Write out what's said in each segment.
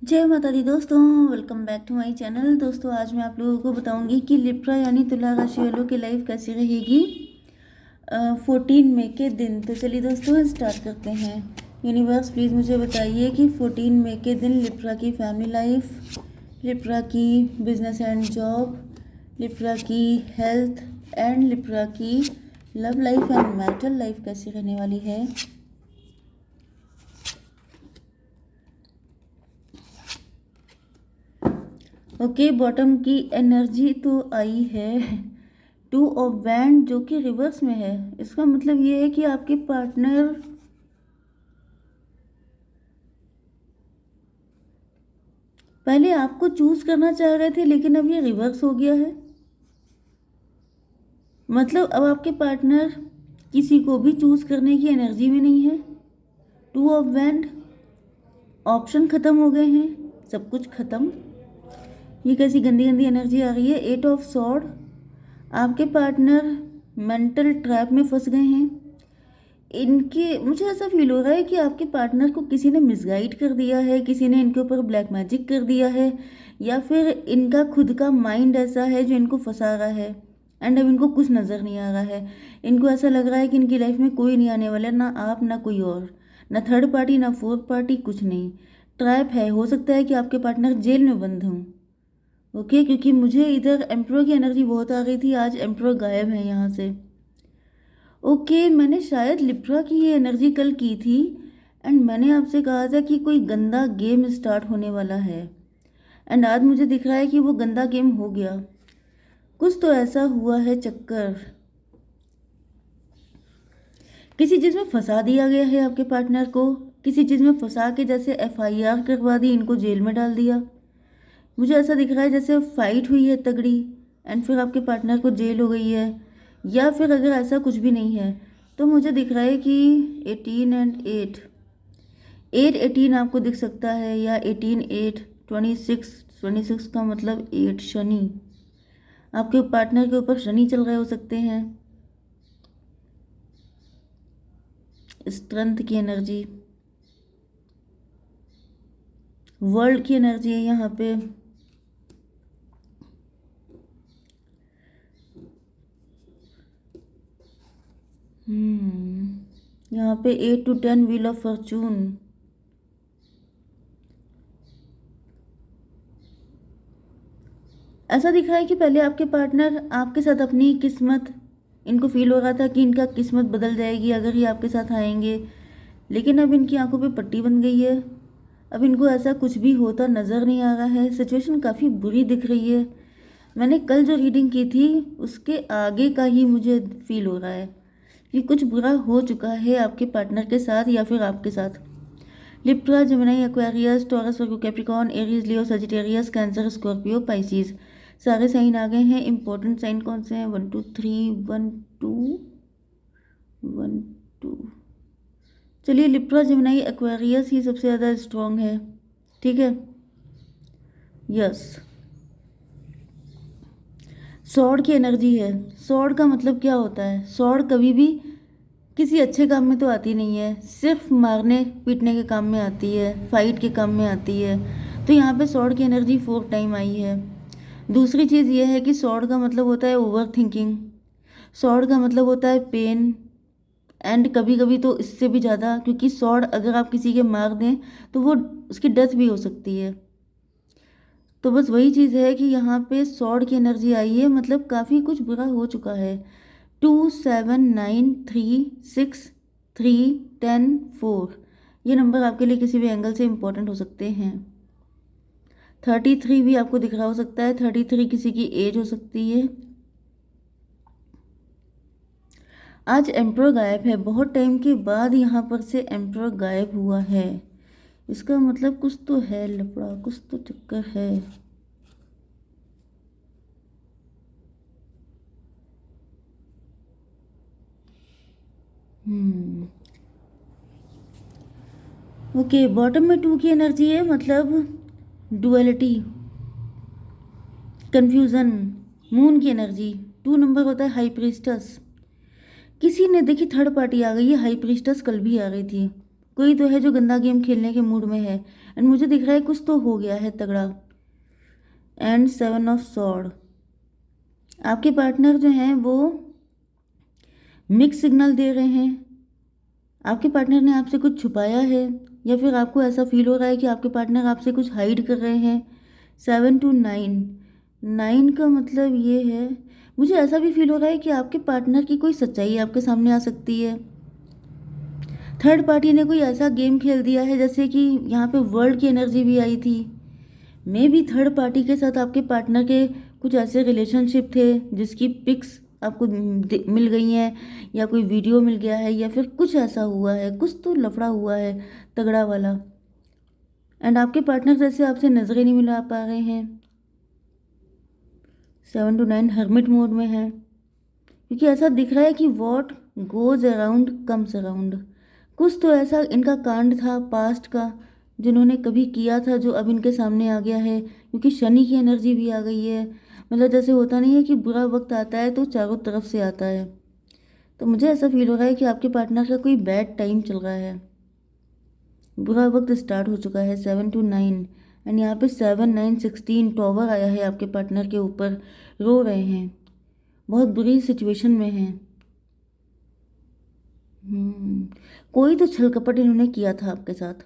जय माता दी दोस्तों, welcome back to my channel. दोस्तों आज मैं आप लोगों को बताऊंगी कि लिब्रा यानी तुला राशि वालों की लाइफ कैसी रहेगी 14 मई के दिन। तो चलिए दोस्तों स्टार्ट करते हैं। यूनिवर्स प्लीज़ मुझे बताइए कि 14 मई के दिन लिब्रा की फैमिली लाइफ, लिब्रा की बिजनेस एंड जॉब, लिब्रा की हेल्थ एंड लिब्रा की love life and marital life कैसी रहने वाली है। ओके, बॉटम की एनर्जी तो आई है 2 ऑफ वैंड जो कि रिवर्स में है। इसका मतलब ये है कि आपके पार्टनर पहले आपको चूज करना चाह रहे थे, लेकिन अब ये रिवर्स हो गया है। मतलब अब आपके पार्टनर किसी को भी चूज करने की एनर्जी में नहीं है। 2 ऑफ वैंड, ऑप्शन खत्म हो गए हैं, सब कुछ खत्म। ये कैसी गंदी गंदी एनर्जी आ रही है। 8 ऑफ सॉर्ड, आपके पार्टनर मेंटल ट्रैप में फंस गए हैं। इनके मुझे ऐसा फील हो रहा है कि आपके पार्टनर को किसी ने मिसगाइड कर दिया है, किसी ने इनके ऊपर ब्लैक मैजिक कर दिया है, या फिर इनका खुद का माइंड ऐसा है जो इनको फंसा रहा है। एंड अब इनको कुछ नज़र नहीं आ रहा है। इनको ऐसा लग रहा है कि इनकी लाइफ में कोई नहीं आने वाला, ना आप ना कोई और, ना थर्ड पार्टी ना फोर्थ पार्टी, कुछ नहीं। ट्रैप है। हो सकता है कि आपके पार्टनर जेल में बंद हों। ओके, क्योंकि मुझे इधर एम्प्रो की एनर्जी बहुत आ गई थी, आज एम्प्रो गायब है यहाँ से। ओके, मैंने शायद लिब्रा की ये एनर्जी कल की थी एंड मैंने आपसे कहा था कि कोई गंदा गेम स्टार्ट होने वाला है। एंड आज मुझे दिख रहा है कि वो गंदा गेम हो गया। कुछ तो ऐसा हुआ है चक्कर, किसी चीज़ में फंसा दिया गया है आपके पार्टनर को, किसी चीज़ में फंसा के जैसे एफआईआर करवा दी, इनको जेल में डाल दिया। मुझे ऐसा दिख रहा है जैसे फाइट हुई है तगड़ी एंड फिर आपके पार्टनर को जेल हो गई है। या फिर अगर ऐसा कुछ भी नहीं है तो मुझे दिख रहा है कि 18 एंड 8, 8 18 आपको दिख सकता है, या 18 8 26, 26 का मतलब 8 शनि। आपके पार्टनर के ऊपर शनि चल रहे हो सकते हैं। स्ट्रेंथ की एनर्जी, वर्ल्ड की एनर्जी है यहाँ पे। यहाँ पे 8 to 10 व्हील ऑफ फॉर्चून। ऐसा दिख रहा है कि पहले आपके पार्टनर आपके साथ अपनी किस्मत, इनको फील हो रहा था कि इनका किस्मत बदल जाएगी अगर ये आपके साथ आएंगे, लेकिन अब इनकी आंखों पे पट्टी बन गई है। अब इनको ऐसा कुछ भी होता नज़र नहीं आ रहा है। सिचुएशन काफ़ी बुरी दिख रही है। मैंने कल जो रीडिंग की थी उसके आगे का ही मुझे फील हो रहा है कि कुछ बुरा हो चुका है आपके पार्टनर के साथ या फिर आपके साथ। लिब्रा, जेमिनी, एक्वेरियस, टॉरस, वर्गो, कैप्रिकॉर्न, एरीज, लियो, सजिटेरियस, कैंसर, स्कॉर्पियो, पाइसिस, सारे साइन आ गए हैं। इंपॉर्टेंट साइन कौन से हैं? 1 2 3, 1 2 1 2। चलिए, लिब्रा, जेमिनी, एक्वेरियस ही सबसे ज़्यादा स्ट्रॉन्ग है। ठीक है, यस। सॉर्ड की एनर्जी है। सॉर्ड का मतलब क्या होता है? सॉर्ड कभी भी किसी अच्छे काम में तो आती नहीं है, सिर्फ मारने पीटने के काम में आती है, फाइट के काम में आती है। तो यहाँ पे सॉर्ड की एनर्जी 4 टाइम आई है। दूसरी चीज़ ये है कि सॉर्ड का मतलब होता है ओवर थिंकिंग, सॉर्ड का मतलब होता है पेन, एंड कभी कभी तो इससे भी ज़्यादा, क्योंकि सॉर्ड अगर आप किसी के मार दें तो वो उसकी डेथ भी हो सकती है। तो बस वही चीज़ है कि यहाँ पे सॉर्ड की एनर्जी आई है, मतलब काफ़ी कुछ बुरा हो चुका है। 2 7 9 3 6 3 10 4, ये नंबर आपके लिए किसी भी एंगल से इम्पोर्टेंट हो सकते हैं। 33 भी आपको दिख रहा हो सकता है। 33 किसी की एज हो सकती है। आज एम्प्रो गायब है, बहुत टाइम के बाद यहाँ पर से एम्प्रो गायब हुआ है। इसका मतलब कुछ तो है लफड़ा, कुछ तो चक्कर है। ओके, बॉटम में 2 की एनर्जी है, मतलब डुअलिटी, कंफ्यूजन, मून की एनर्जी। 2 नंबर होता है हाई प्रीस्टस। किसी ने देखी थर्ड पार्टी आ गई है। हाई प्रीस्टस कल भी आ गई थी। कोई तो है जो गंदा गेम खेलने के मूड में है, एंड मुझे दिख रहा है कुछ तो हो गया है तगड़ा। एंड 7 ऑफ सॉर्ड, आपके पार्टनर जो हैं वो मिक्स सिग्नल दे रहे हैं। आपके पार्टनर ने आपसे कुछ छुपाया है, या फिर आपको ऐसा फील हो रहा है कि आपके पार्टनर आपसे कुछ हाइड कर रहे हैं। 7 to 9, 9 का मतलब ये है, मुझे ऐसा भी फील हो रहा है कि आपके पार्टनर की कोई सच्चाई आपके सामने आ सकती है। थर्ड पार्टी ने कोई ऐसा गेम खेल दिया है, जैसे कि यहाँ पे वर्ल्ड की एनर्जी भी आई थी। मे बी थर्ड पार्टी के साथ आपके पार्टनर के कुछ ऐसे रिलेशनशिप थे जिसकी पिक्स आपको मिल गई हैं, या कोई वीडियो मिल गया है, या फिर कुछ ऐसा हुआ है, कुछ तो लफड़ा हुआ है तगड़ा वाला। एंड आपके पार्टनर जैसे आपसे नजरें नहीं मिला पा रहे हैं। 7 to 9 हर्मिट मोड में है, क्योंकि ऐसा दिख रहा है कि what goes around comes around. कुछ तो ऐसा इनका कांड था पास्ट का जिन्होंने कभी किया था, जो अब इनके सामने आ गया है, क्योंकि शनि की एनर्जी भी आ गई है। मतलब जैसे होता नहीं है कि बुरा वक्त आता है तो चारों तरफ से आता है, तो मुझे ऐसा फील हो रहा है कि आपके पार्टनर का कोई बैड टाइम चल रहा है, बुरा वक्त स्टार्ट हो चुका है। 7 to 9, एंड यहाँ पे 7 9 16 टॉवर आया है आपके पार्टनर के ऊपर, रो रहे हैं, बहुत बुरी सिचुएशन में हैं। कोई तो छल कपट इन्होंने किया था आपके साथ।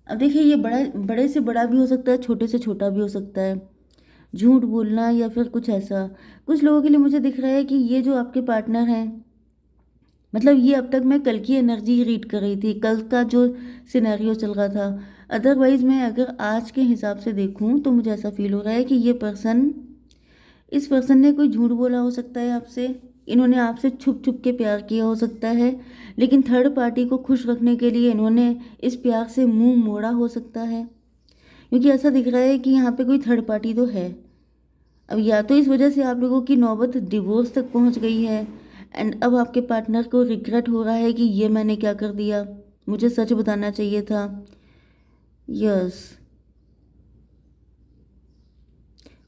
अब देखिए, ये बड़ा बड़े से बड़ा भी हो सकता है, छोटे से छोटा भी हो सकता है, झूठ बोलना या फिर कुछ ऐसा। कुछ लोगों के लिए मुझे दिख रहा है कि ये जो आपके पार्टनर हैं, मतलब ये अब तक मैं कल की एनर्जी रीड कर रही थी, कल का जो सिनेरियो चल रहा था। अदरवाइज मैं अगर आज के हिसाब से देखूं तो मुझे ऐसा फील हो रहा है कि इस पर्सन ने कोई झूठ बोला हो सकता है आपसे, इन्होंने आपसे छुप छुप के प्यार किया हो सकता है, लेकिन थर्ड पार्टी को खुश रखने के लिए इन्होंने इस प्यार से मुंह मोड़ा हो सकता है, क्योंकि ऐसा दिख रहा है कि यहाँ पे कोई थर्ड पार्टी तो है। अब या तो इस वजह से आप लोगों की नौबत डिवोर्स तक पहुँच गई है, एंड अब आपके पार्टनर को रिग्रेट हो रहा है कि ये मैंने क्या कर दिया, मुझे सच बताना चाहिए था। यस,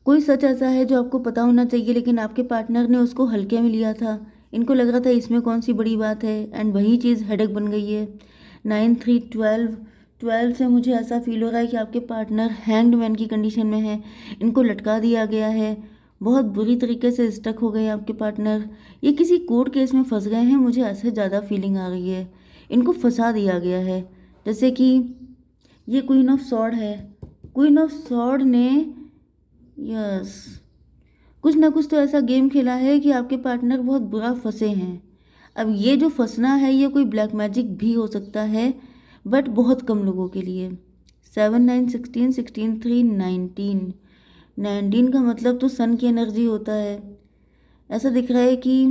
कोई सच ऐसा है जो आपको पता होना चाहिए, लेकिन आपके पार्टनर ने उसको हल्के में लिया था। इनको लग रहा था इसमें कौन सी बड़ी बात है, एंड वही चीज़ हेडेक बन गई है। 9 3 12, 12 से मुझे ऐसा फील हो रहा है कि आपके पार्टनर हैंग्ड मैन की कंडीशन में है, इनको लटका दिया गया है, बहुत बुरी तरीके से स्टक हो गए हैं आपके पार्टनर। ये किसी कोर्ट केस में फंस गए हैं, मुझे ऐसे ज़्यादा फीलिंग आ रही है, इनको फंसा दिया गया है। जैसे कि ये क्वीन ऑफ सॉर्ड है, क्वीन ऑफ सॉर्ड ने, यस, कुछ ना कुछ तो ऐसा गेम खेला है कि आपके पार्टनर बहुत बुरा फंसे हैं। अब ये जो फंसना है ये कोई ब्लैक मैजिक भी हो सकता है, बट बहुत कम लोगों के लिए। 7 9 16 16 3 19, 19 का मतलब तो सन की एनर्जी होता है। ऐसा दिख रहा है कि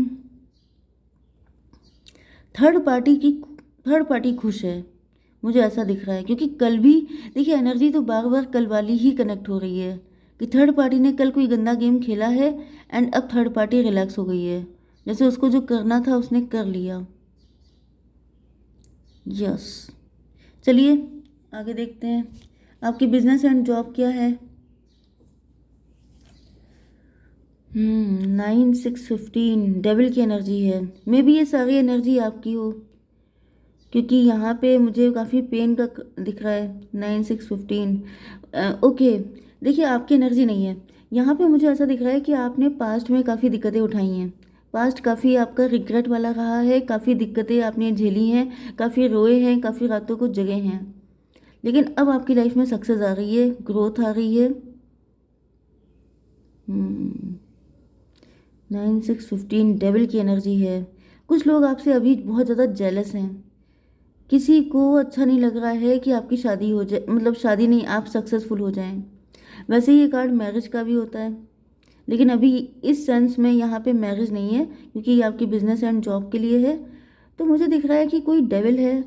थर्ड पार्टी खुश है, मुझे ऐसा दिख रहा है, क्योंकि कल भी देखिए एनर्जी तो बार बार कल वाली ही कनेक्ट हो रही है, कि थर्ड पार्टी ने कल कोई गंदा गेम खेला है, एंड अब थर्ड पार्टी रिलैक्स हो गई है, जैसे उसको जो करना था उसने कर लिया। यस, चलिए आगे देखते हैं आपकी बिजनेस एंड जॉब क्या है। 9 6 15 डेविल की एनर्जी है, मे बी ये सारी एनर्जी आपकी हो, क्योंकि यहाँ पे मुझे काफ़ी पेन का दिख रहा है। 9 6 15, ओके, देखिए आपकी एनर्जी नहीं है यहाँ पे। मुझे ऐसा दिख रहा है कि आपने पास्ट में काफ़ी दिक्कतें उठाई हैं, पास्ट काफ़ी आपका रिग्रेट वाला रहा है, काफ़ी दिक्कतें आपने झेली हैं, काफ़ी रोए हैं, काफ़ी रातों को जगे हैं, लेकिन अब आपकी लाइफ में सक्सेस आ रही है, ग्रोथ आ रही है। 9 6 15 डेविल की एनर्जी है। कुछ लोग आपसे अभी बहुत ज़्यादा जेलस हैं, किसी को अच्छा नहीं लग रहा है कि आपकी शादी हो जाए, मतलब शादी नहीं, आप सक्सेसफुल हो जाएं। वैसे ये कार्ड मैरिज का भी होता है, लेकिन अभी इस सेंस में यहाँ पे मैरिज नहीं है, क्योंकि ये आपकी बिजनेस एंड जॉब के लिए है। तो मुझे दिख रहा है कि कोई डेविल है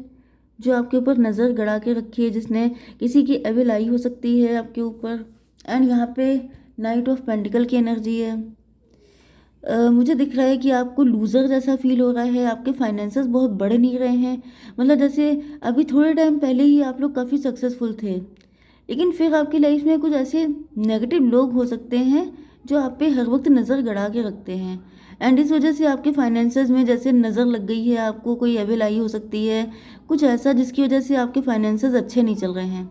जो आपके ऊपर नज़र गड़ा के रखी है, जिसने किसी की एविल आई हो सकती है आपके ऊपर। एंड यहाँ पे नाइट ऑफ पेंटिकल की एनर्जी है। मुझे दिख रहा है कि आपको लूज़र जैसा फील हो रहा है, आपके फाइनेंसेस बहुत बढ़ नहीं रहे हैं, मतलब जैसे अभी थोड़े टाइम पहले ही आप लोग काफ़ी सक्सेसफुल थे, लेकिन फिर आपकी लाइफ में कुछ ऐसे नेगेटिव लोग हो सकते हैं जो आप पे हर वक्त नज़र गड़ा के रखते हैं, एंड इस वजह से आपके फाइनेंसेस में जैसे नज़र लग गई है, आपको कोई एविल आई हो सकती है, कुछ ऐसा जिसकी वजह से आपके फाइनेंसेस अच्छे नहीं चल रहे हैं।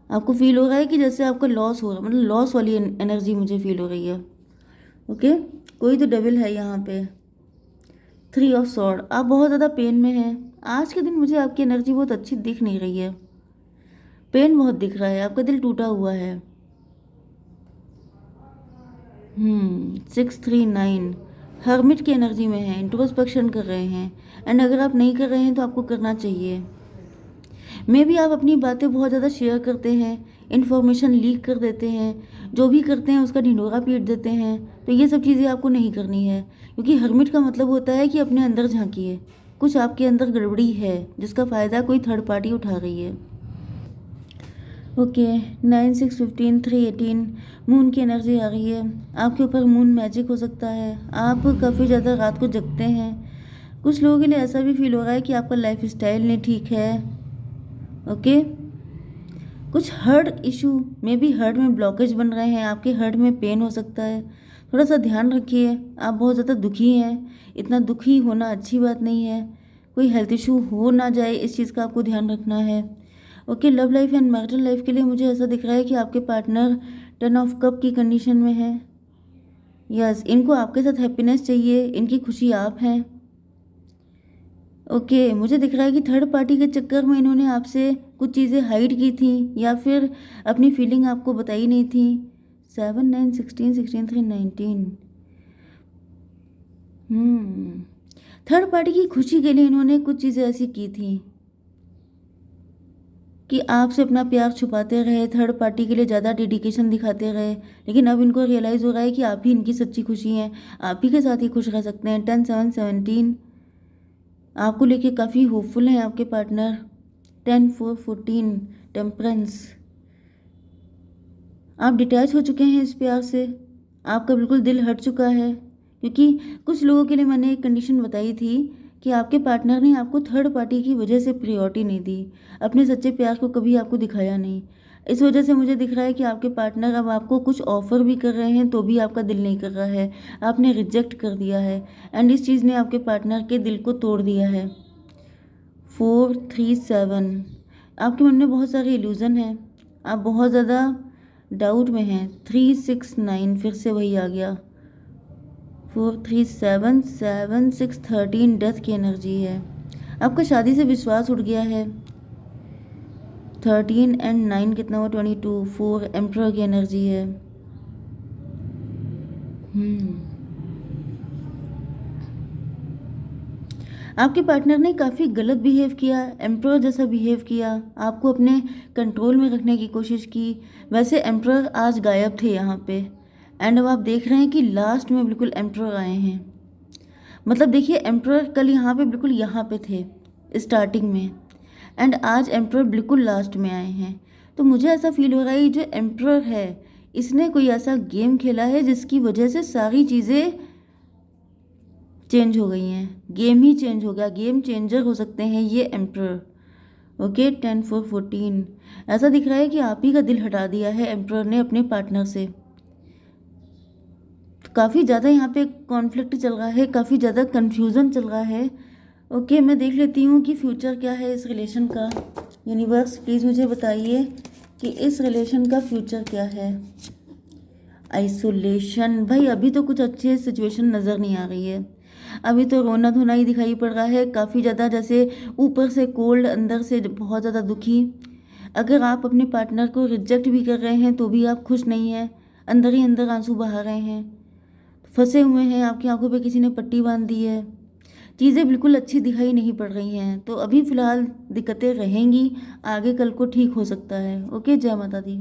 आपको फील हो रहा है कि जैसे आपका लॉस हो रहा है, मतलब लॉस वाली एनर्जी मुझे फील हो रही है। ओके, कोई तो डेविल है यहाँ पे। 3 ऑफ सॉर्ड, आप बहुत ज़्यादा पेन में हैं आज के दिन। मुझे आपकी एनर्जी बहुत अच्छी दिख नहीं रही है, पेन बहुत दिख रहा है, आपका दिल टूटा हुआ है। 639 हर्मिट की एनर्जी में है, इंट्रोस्पेक्शन कर रहे हैं। एंड अगर आप नहीं कर रहे हैं तो आपको करना चाहिए। मे भी आप अपनी बातें बहुत ज़्यादा शेयर करते हैं, इन्फॉर्मेशन लीक कर देते हैं, जो भी करते हैं उसका ढिंढोरा पीट देते हैं। तो ये सब चीज़ें आपको नहीं करनी है, क्योंकि हर्मिट का मतलब होता है कि अपने अंदर झांकिए, कुछ आपके अंदर गड़बड़ी है जिसका फ़ायदा कोई थर्ड पार्टी उठा रही है। ओके, 9 6 15 3 18 मून की एनर्जी आ रही है। आपके ऊपर मून मैजिक हो सकता है, आप काफ़ी ज़्यादा रात को जगते हैं। कुछ लोगों के लिए ऐसा भी फील हो रहा है कि आपका लाइफ स्टाइल नहीं ठीक है। ओके, कुछ हर्ट इशू में भी, हर्ट में ब्लॉकेज बन रहे हैं, आपके हर्ट में पेन हो सकता है। थोड़ा सा ध्यान रखिए, आप बहुत ज़्यादा दुखी हैं। इतना दुखी होना अच्छी बात नहीं है, कोई हेल्थ इशू हो ना जाए, इस चीज़ का आपको ध्यान रखना है। Okay, love life and marital life के लिए मुझे ऐसा दिख रहा है कि आपके पार्टनर 10 ऑफ कप की कंडीशन में है। यस, इनको आपके साथ हैप्पीनेस चाहिए, इनकी खुशी आप हैं। ओके, मुझे दिख रहा है कि थर्ड पार्टी के चक्कर में इन्होंने आपसे कुछ चीज़ें हाइड की थी या फिर अपनी फीलिंग आपको बताई नहीं थी। 7 9 16 16 3 19 थर्ड पार्टी की खुशी के लिए इन्होंने कुछ चीज़ें ऐसी की थी कि आपसे अपना प्यार छुपाते रहे, थर्ड पार्टी के लिए ज़्यादा डेडिकेशन दिखाते रहे। लेकिन अब इनको रियलाइज़ हो रहा है कि आप ही इनकी सच्ची खुशी हैं, आप ही के साथ ही खुश रह सकते हैं। 10 7 17 आपको लेके काफ़ी होपफुल हैं आपके पार्टनर। 10 4 14 टेम्परेंस, आप डिटैच हो चुके हैं इस प्यार से, आपका बिल्कुल दिल हट चुका है। क्योंकि कुछ लोगों के लिए मैंने एक कंडीशन बताई थी कि आपके पार्टनर ने आपको थर्ड पार्टी की वजह से प्रायोरिटी नहीं दी, अपने सच्चे प्यार को कभी आपको दिखाया नहीं। इस वजह से मुझे दिख रहा है कि आपके पार्टनर अब आपको कुछ ऑफ़र भी कर रहे हैं तो भी आपका दिल नहीं कर रहा है, आपने रिजेक्ट कर दिया है। एंड इस चीज़ ने आपके पार्टनर के दिल को तोड़ दिया है। 4 3 7 आपके मन में बहुत सारे इल्यूज़न हैं, आप बहुत ज़्यादा डाउट में हैं। 3 6 9 फिर से वही आ गया। 4 3 7 7 6 13 डेथ की एनर्जी है। आपका शादी से विश्वास उठ गया है। 13 एंड 9 कितना हुआ? 22। 4 एम्परर की एनर्जी है। आपके पार्टनर ने काफ़ी गलत बिहेव किया, एम्परर जैसा बिहेव किया, आपको अपने कंट्रोल में रखने की कोशिश की। वैसे एम्परर आज गायब थे यहाँ पे, एंड अब आप देख रहे हैं कि लास्ट में बिल्कुल एम्परर आए हैं। मतलब देखिए, एम्परर कल यहाँ पे बिल्कुल यहाँ पे थे स्टार्टिंग में, एंड आज एम्परर बिल्कुल लास्ट में आए हैं। तो मुझे ऐसा फील हो रहा है जो एम्परर है इसने कोई ऐसा गेम खेला है जिसकी वजह से सारी चीज़ें चेंज हो गई हैं, गेम ही चेंज हो गया, गेम चेंजर हो सकते हैं ये एम्परर। ओके, 10 4 14 ऐसा दिख रहा है कि आप ही का दिल हटा दिया है एम्परर ने अपने पार्टनर से। काफ़ी ज़्यादा यहाँ पे कॉन्फ्लिक्ट चल रहा है, काफ़ी ज़्यादा कन्फ्यूज़न चल रहा है। ओके, मैं देख लेती हूँ कि फ्यूचर क्या है इस रिलेशन का। यूनिवर्स प्लीज़ मुझे बताइए कि इस रिलेशन का फ्यूचर क्या है। आइसोलेशन, भाई अभी तो कुछ अच्छी सिचुएशन नज़र नहीं आ रही है, अभी तो रोना धोना ही दिखाई पड़ रहा है, काफ़ी ज़्यादा जैसे ऊपर से कोल्ड, अंदर से बहुत ज़्यादा दुखी। अगर आप अपने पार्टनर को रिजेक्ट भी कर रहे हैं तो भी आप खुश नहीं हैं, अंदर ही अंदर आंसू बहा रहे हैं, फंसे हुए हैं, आपकी आंखों पे किसी ने पट्टी बांध दी है, चीज़ें बिल्कुल अच्छी दिखाई नहीं पड़ रही हैं। तो अभी फ़िलहाल दिक्कतें रहेंगी, आगे कल को ठीक हो सकता है। ओके, जय माता दी।